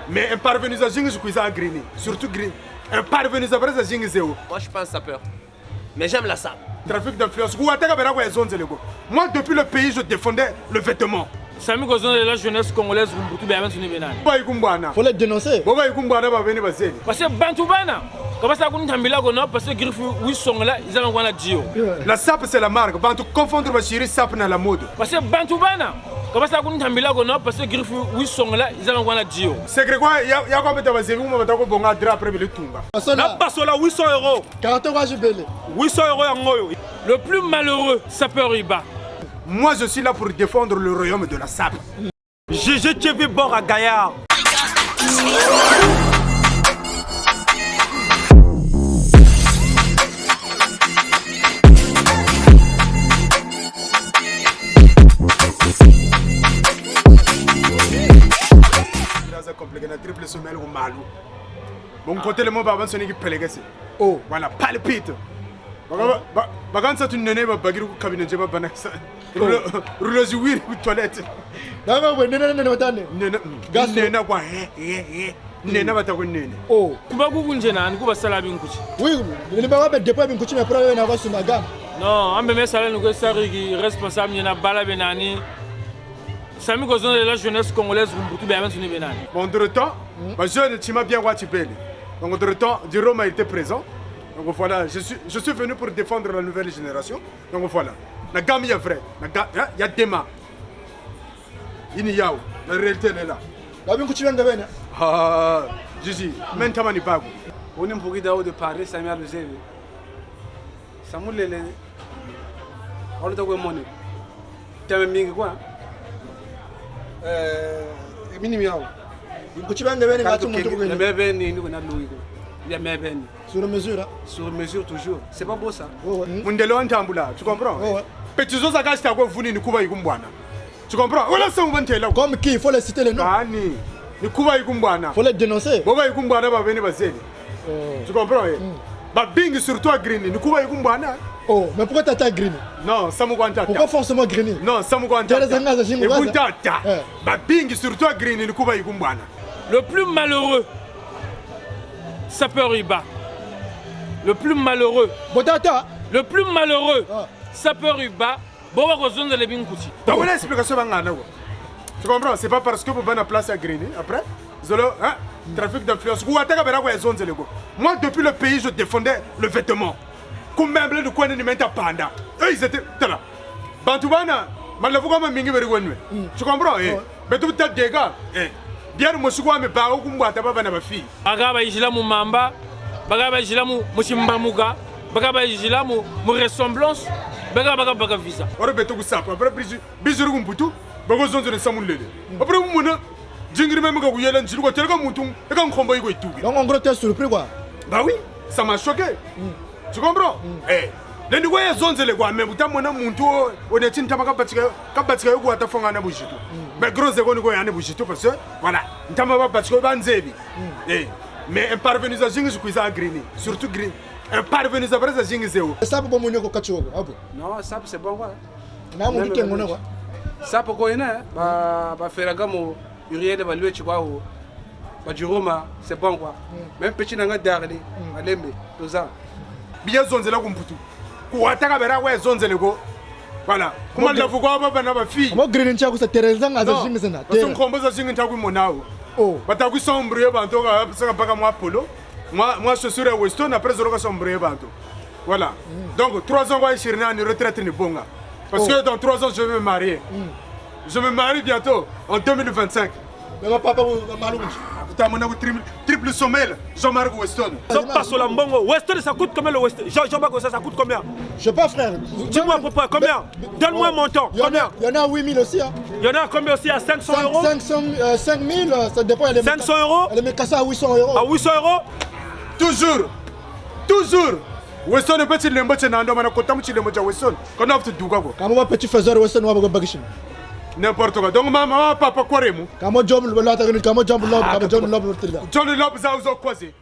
Mais un parvenu à Jing, je suis à Green. Surtout Green. Un parvenu à vrai à Jing Zéo. Moi, je pense sapeur. Mais j'aime la SAP. Trafic d'influence. Moi, depuis le pays, je défendais le vêtement. Sami Gozon de la jeunesse congolaise, Faut les dénoncer. Parce que Bantoubana, comment ça qu'on t'ambila qu'on a parce que Griffou, oui, sont là, ils ont la Dio. La SAP, c'est la marque. Bantou confondre ma chérie SAP dans la mode. Parce que Bantoubana, comment ça qu'on t'ambila qu'on a parce que Griffou, oui, sont là, ils ont la Dio. C'est que quoi, il y a quoi mettre ma série, on va t'avoir bon à drap après le Tumba. La passe là 800 €. 40 € belé. 800 € en moyo. Le plus malheureux, sapeur Iba. Moi, je suis là pour défendre le royaume de la SAP. GGTV bord à Gaillard. Triple semelle au malou. Bon côté le mot baban sonné qui pelégase. Oh, voilà, palpite. Bagan ça tu n'es pas bagir au cabinet de Banaksa. Rouleuse oui ou toilette. Non, mais Nena quoi, Nena va t'avoir nene. Oh, Kubagu Gunjena, Kuba Salabin Kuchi. oui, il ne va pas déployer une coutume pour aller avoir sur ma gamme. Non, on me met ça là, nous sommes responsables, il y a Bala Benani. Sami Gozon de la jeunesse congolaise, Bon, de temps, ma jeune, tu m'as bien watché. Donc, de temps, Jérôme a été présent. Donc, voilà, je suis venu pour défendre la nouvelle génération. Donc, voilà. La gamme est vraie. Il y a des mains. Il y a la réalité est là. La bien coutume de venir. Ah, Gigi, maintenant, il pas. On est pour de Paris, Samuel Luzé. Samuel Lele. On est au monnaie. Tu as même quoi? Minimum. Coutume de venir à tout le monde. Sur mesure. Sur mesure toujours. C'est pas beau ça. Mundelo Antambula, tu comprends? Petit chose à gâcher à quoi vous ni Kuba Igumbana. Tu comprends? Voilà ça, on va te là. Comme qui, il faut les citer les noms. Ani, ni Kuba Igumbana. Il faut les dénoncer. Boba Igumbana va venir passer. Tu comprends? Bah, bing sur toi, Green, ni Kuba Igumbana. Oh, mais pourquoi t'attaques Green? Non, ça me guanta. Pourquoi forcément Green? Non, ça me guanta. Et guanta. Bah, bing sur toi, Green, ni Kuba Igumbana. Le plus malheureux, sapeur Iba. Le plus malheureux. Botata. Le plus malheureux, sapeur Iba. Boba Gozon de Lebin Kouchi. Donc, voilà l'explication. Tu comprends? C'est pas parce que vous avez place à Green. Après, Zolo, hein? Trafic d'influence. Moi, depuis le pays, je défendais le vêtement. Combien de quoi ne mettent pas panda? Eux, ils étaient là. Bantoubana, malheureusement, mingi vergonne. Tu comprends? Mais tout tas de dégâts. Bien, moi, je suis pas au combat, t'as pas ma fille. Bagaba Ijilamu Mamba, Bagaba Ijilamu Mushimbamuga, Bagaba Ijilamu ressemblance, Bagaba Visa. Ora beto ku sapa, après bizuru kumputu, bago zonzo ne samulele. Après vous mona, jingri même ka kuyela njiru ko teleka mutum, e ka nkombo iko itubi. Donc en gros t'es surpris quoi? Bah oui, ça m'a choqué. Tu comprends? Le niveau est zonzo le quoi, mais vous mona muntu on est tinta ka batika ko atafonga na bujitu. Mais gros zeko ni ko yana bujitu parce que voilà, ntama ba batika ba nzebi. Mais un parvenu à jingi je kuisa green, surtout green. Un parvenu à vrai à jingi zéo. Ça pour mon ko kacho. Non, ça c'est bon quoi. Na mo ki ngona quoi. Ça pour quoi ina ba feragamo urier de valuer tu quoi ou ba Jérôme, c'est bon quoi. Même petit nanga darli, alembe, tout ça. Bien zonze la kumputu. Ko ataka bera wa zonze le go. Voilà. Comment la fuko ba na ba fille. Mo green ntia ko sa tereza nga za jingi sena. Parce que kombo za jingi ntaku monao. Oh. Bataku sombre banto ka saka paka moi polo. Moi je suis à Weston après je regarde sombre banto. Voilà. Donc 3 ans va chirner en retraite ni bonga. Parce que dans 3 ans je vais me marier. Je me marie bientôt en 2025. Mais mon papa malou. Triple sommeil, Jean-Marc Weston. Ça passe sur la mbongo. Weston, ça coûte combien le Weston? Jean-Marc, ça coûte combien? Je sais pas, frère. Dis-moi à peu près combien? Donne-moi mon temps. Combien? Il y en a 8000 aussi. Il y en a combien aussi à 500 €? 5000, ça dépend. 500 €? Elle met cassé à 800 €. À 800 €? Toujours. Weston est petit lembo chenando mana kota mchi lembo cha Weston. Qu'on a fait du quoi? Comment petit faiseur Weston wa bagishin? N'importe quoi. Donc maman papa quoi remu? Comment job la ta comment job lob, comment job lob là. John lob za uzo kwazi.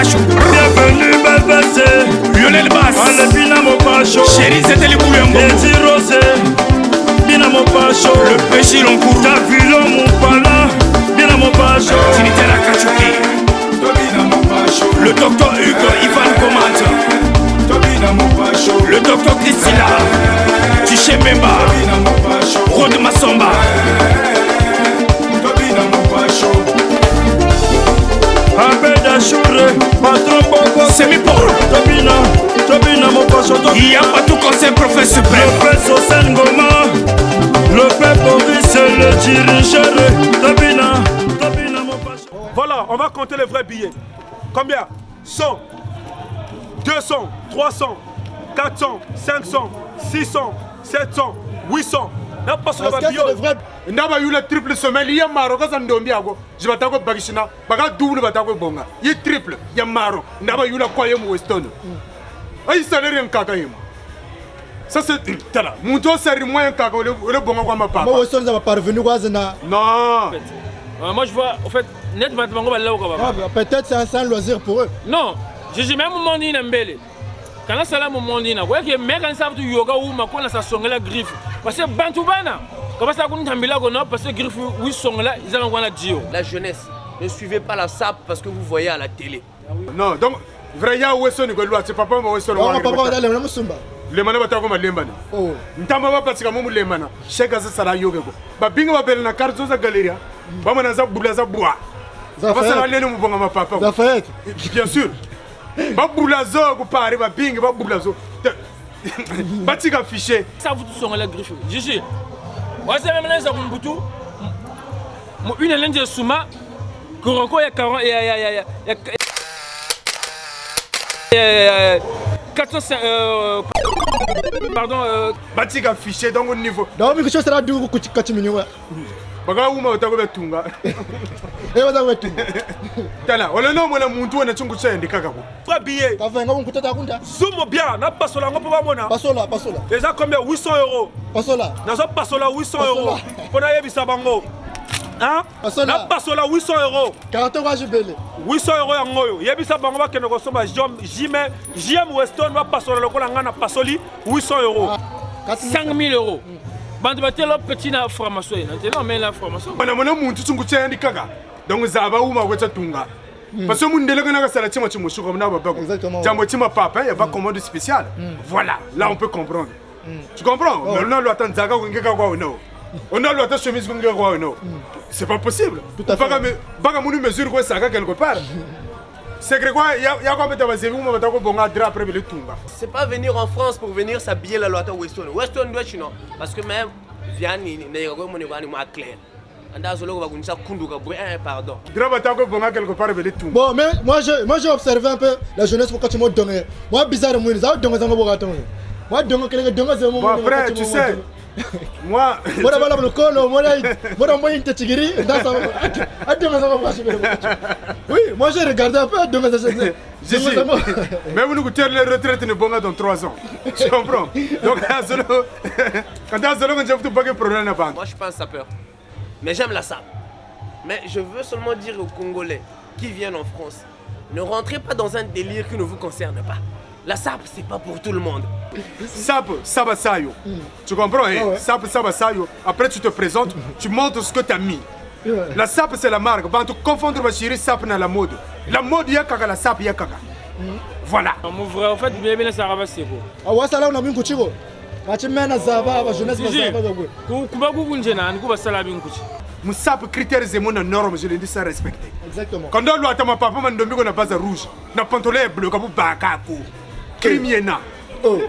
Mopacho. Bienvenue, Belbessé. Lionel Bass. Alebina Mopacho. Chérie, c'était les Bouyambo. Edi Rosé. Bina Mopacho. Le péché l'encourt. Tavilo Moupala. Bina Mopacho. Tinitera Kachuki. Le docteur Hugo Ivan Komanta. Le docteur Christina. Tiché Memba. Rode Massomba. Abeda Chouré. Patron Boko. Semi-Paul. Tobina Mopacho. Il y a pas tout conseil professeur suprême. Le père Sosen Goma. Le père Boris. Le dirigeant. Tobina Mopacho. Voilà, on va compter les vrais billets. Combien? 100, 200, 300, 400, 500, 600, 700, 800. N'a pas sur le billet. Ndaba yule triple semaine ya maro kaza ndombi yako jibatako bakishina baka double batako bonga yi triple ya maro ndaba yule kwa yemu Weston ay salaire nkaka yemu ça c'est tala muto sari moyen kaka le bonga kwa mapapa Moi Weston ça va parvenir quoi zena. non Moi je vois, en fait, net maintenant on va là où Peut-être c'est un loisir pour eux. non, je dis même mon nina mbele. Quand on s'ala mon nina, ouais que mec quand ça tu yoga ou ma quoi ça songe la griffe. Parce que bantu bana. Comment ça qu'on tambila gono parce que griffe oui songe là, ils ont la dio. La jeunesse, ne suivez pas la SAP parce que vous voyez à la télé. non donc vrai ya Weston ko lwa c'est papa mo Weston On papa dans le musumba. le mana batako malemba ne Oh. ntamba ba patika mo lemana sheka za sala yoge ko ba binga ba bel na karzo za galeria ba mana za bula za bois ba sala lele mo bonga mapapa Ça fait. bien sûr ba bula zo ko pare ba binga ba bula zo batika fiché Ça vous songe la griffe. Je dis. Ouais c'est même là ça qu'on boutou. Une lenge souma Koroko ya 40 400 pardon batika fiché donc au niveau Donc quelque chose sera du kuchikati minyo. baga uma utako betunga Eh wada wetu. tala wala no mona muntu wana chungu cha ndikaka ko Vrai billet. Ça fait ngabon kutata kunda. Zoom bien. N'a pas sur la ngopo bamona. Pasola. Déjà combien? 800 €. Pasola. Nazo pas sur la 800 €. Pona yebisa bango. Hein? Pasola. N'a pas sur la 800 €. Carton wa jibele. 800 € ya ngoyo. Yebisa bango ba keno kosomba JM Weston va pas sur le lokola ngana pasoli 800 €. 5 000 €. Bande batelo petit na formation non mais la formation. bana mona muntu chungu cha ndikaka donc zaba uma ko tunga parce que mun ndele kana ka sala chima chimo shuko na baba ko Exactement. jambo chima papa ya ba commande spéciale voilà là on peut comprendre tu comprends mais on a le attendre zaka ko ngeka kwa no on a le attendre chemise ko ngeka kwa no c'est pas possible Tout à fait. baga munu mesure ko saka quelque part c'est que quoi ya ko beta basevi uma bata ko bonga dra après le tunga C'est pas venir en France pour venir s'habiller la loi Weston. Weston doit chino parce que même Vianney n'est pas mon évan moi clair. Anda solo va kunisa kunduka pardon. dra bata ko bonga quelque part le tunga Bon, mais moi j'ai observé un peu la jeunesse pour quand tu m'as donné. Moi bizarre moi, ça donne ça moi Moi donne quelqu'un donne ça moi. bon après tu sais moi Moi voilà le col, moi une tigiri dans ça. Oui, moi j'ai regardé un peu donne ça. Même nous coûtons les retraites ne bonga dans 3 ans. Tu comprends? Donc, quand tu as solo, quand tu as pas de problème à banque. Moi je pense sapeur. Mais j'aime la SAP. Mais je veux seulement dire aux Congolais qui viennent en France, ne rentrez pas dans un délire qui ne vous concerne pas. La SAP, c'est pas pour tout le monde. Sap, sabasayo. Tu comprends? ouais. Sap, sabasayo. Après, tu te présentes, tu montres ce que tu as mis. La SAP, c'est la marque. Quand tu confondre ma chérie, SAP dans la mode. La mode, il y a kaka, la SAP, il y a kaka. Voilà. Mon vrai en fait bien ça va c'est beau. Ah ouais ça là on a mis kuchiko. Kati mena zaba ba jeunesse ba zaba ba. Kuba kunje na nikuba sala binkuchi. Mon SAP, critères et mon normes, je les dis ça respecter. Exactement. Quand on doit ma papa, man dombi na base rouge. Na pantalon bleu, comme bakako. Crimiena. Oh.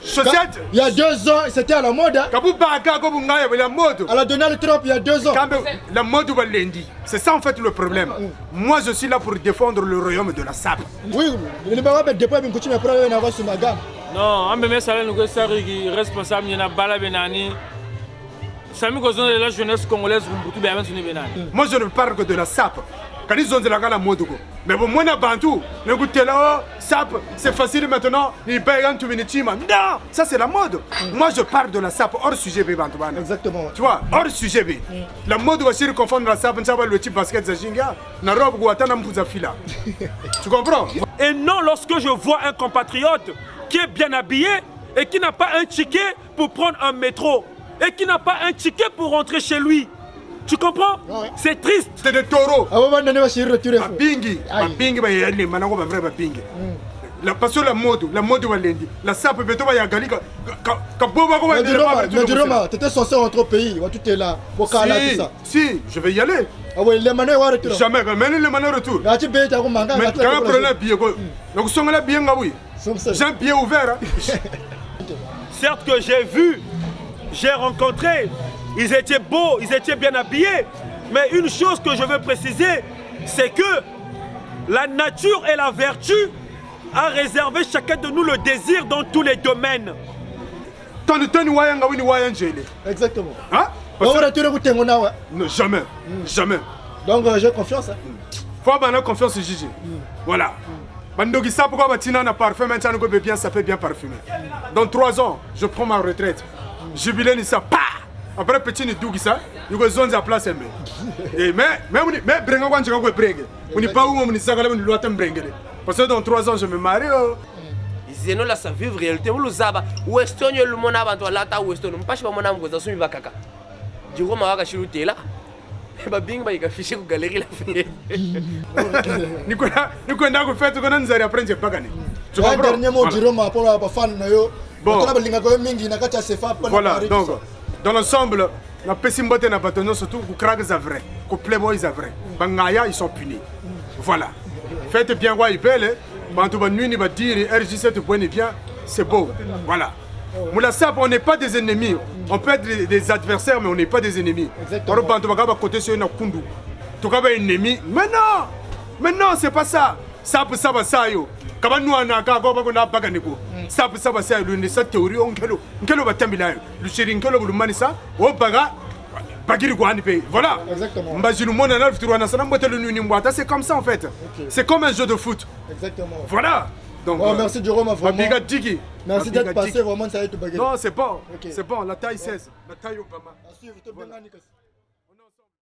Chaussette. Il y a 2 ans, c'était à la mode. Hein. Kabu bakako bungaya, la mode. À la Donald Trump il y a 2 ans. La mode va lundi. C'est ça en fait le problème. Moi je suis là pour défendre le royaume de la SAP. Oui, le pas mettre depuis une coutume après on avoir sur ma gamme. Non, ambe mais ça nous ça responsable ni na bala benani. Sami ko zone de la jeunesse congolaise Rumbutu be avancer benani. Moi je ne parle que de la SAP. Quand ils ont de la mode. Mais bon, moi, Bantou, le goût de là, sap, c'est facile maintenant, ils payent un tout minute. Non, ça c'est la mode. Moi, je parle de la sap hors sujet, Bantou. Exactement. Tu vois, hors sujet. La mode va se confondre la sap, ça va le type basket Zazinga, na robe Guatana Mpouzafila. Tu comprends? Et non, lorsque je vois un compatriote qui est bien habillé et qui n'a pas un ticket pour prendre un métro et qui n'a pas un ticket pour rentrer chez lui. Tu comprends? Ouais. C'est triste. C'est des taureaux. Bingi. Bingi, bah, il y a manango, bah, vrai, bah, bingi. Parce que la mode va lundi. La sape, peut être, il y a Gali, Roma, tu étais censé rentrer au pays, tout est là. Si, je vais y aller. Ah oui, les manœuvres vont retourner. Jamais, mais les manœuvres retour. Mais tu payes ta commande. Mais quand on prend un billet, donc son là bien, oui. J'ai un pied ouvert. Certes que j'ai vu, j'ai rencontré, ils étaient beaux, ils étaient bien habillés. Mais une chose que je veux préciser, c'est que la nature et la vertu a réservé chacun de nous le désir dans tous les domaines. Exactement. Hein? Non, jamais. Jamais. Donc j'ai confiance. Faut avoir confiance en Gigi. Voilà. Bandogi ça pourquoi Batina n'a parfum, maintenant on peut bien sapé bien parfumé. Dans 3 ans, je prends ma retraite. Jubilé ni ça, pa! Après petit ni dougi ça, il y a zone à place mais brenga quand tu vas brenga. On n'est pas où on est ça on doit t'embrenga. Parce que dans 3 ans je me marie. Zeno la sa vivre réalité ou zaba weston yo lumona abantu lata weston mpashi ba mona ngoza sumi bakaka. Diro mawaka shiruté là. Ba bing ba ikafiche ku galerie la fête. Niko ndako fête ko nanzari après je pagani. Tu vois dernier mot Diro ma pour la fan na yo. Bon. Voilà, donc dans l'ensemble, la pessimbote n'a pas tenu surtout pour craquer les vrais, pour playboy les vrais. Bangaya ils sont punis. Voilà. Faites bien quoi ils pèlent. Bantou ba nuit ni ba dire RJ7 point bien, c'est beau. Voilà. Moula Sap, on n'est pas des ennemis. On peut être des adversaires, mais on n'est pas des ennemis. Exactement. Bantou ba côté sur une kundu. Tu cas ennemi. Mais non, c'est pas ça. Sap ça yo. Kaba nous on a ko na baga niko. Sap ça yo ni sa théorie on kelo batambila yo. Le chéri ngelo bu manisa o baga bagiri ko ani pe. Voilà. Exactement. Mbazinu mona na fitu wana sana mbote le nuni mbwata, c'est comme ça en fait. Okay. C'est comme un jeu de foot. Exactement. Voilà. Donc merci Jérôme vraiment. Merci d'être passé vraiment ça a été bagarre. Non, c'est bon. Okay. C'est bon, la taille 16, la taille Obama. À suivre,